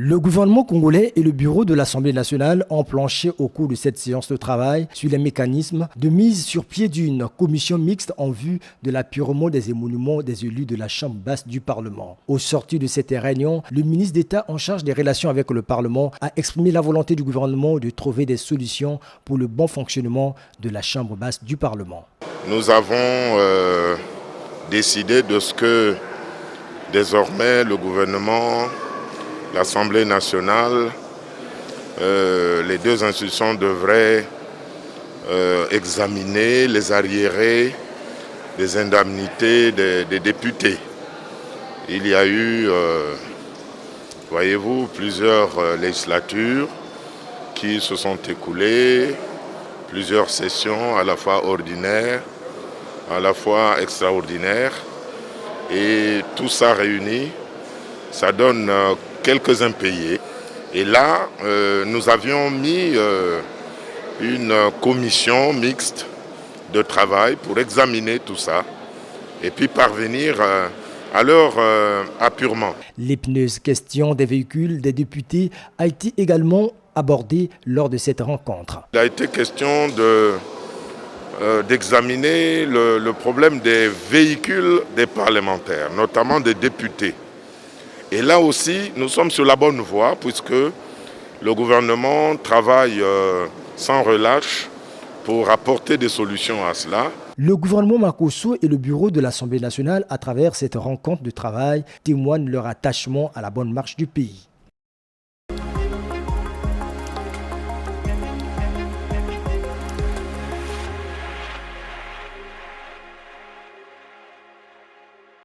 Le gouvernement congolais et le bureau de l'Assemblée nationale ont planché au cours de cette séance de travail sur les mécanismes de mise sur pied d'une commission mixte en vue de l'apurement des émoluments des élus de la Chambre basse du Parlement. Au sortir de cette réunion, le ministre d'État en charge des relations avec le Parlement a exprimé la volonté du gouvernement de trouver des solutions pour le bon fonctionnement de la Chambre basse du Parlement. Nous avons décidé de ce que désormais le gouvernement, l'Assemblée nationale, les deux institutions devraient examiner les arriérés des indemnités des députés. Il y a eu, voyez-vous, plusieurs législatures qui se sont écoulées, plusieurs sessions à la fois ordinaires, à la fois extraordinaires. Et tout ça réuni, ça donne quelques impayés. Et là, nous avions mis une commission mixte de travail pour examiner tout ça et puis parvenir à leur apurement. L'épineuse question des véhicules des députés a été également abordée lors de cette rencontre. Il a été question d'examiner le problème des véhicules des parlementaires, notamment des députés. Et là aussi, nous sommes sur la bonne voie puisque le gouvernement travaille sans relâche pour apporter des solutions à cela. Le gouvernement Makosso et le bureau de l'Assemblée nationale, à travers cette rencontre de travail, témoignent leur attachement à la bonne marche du pays.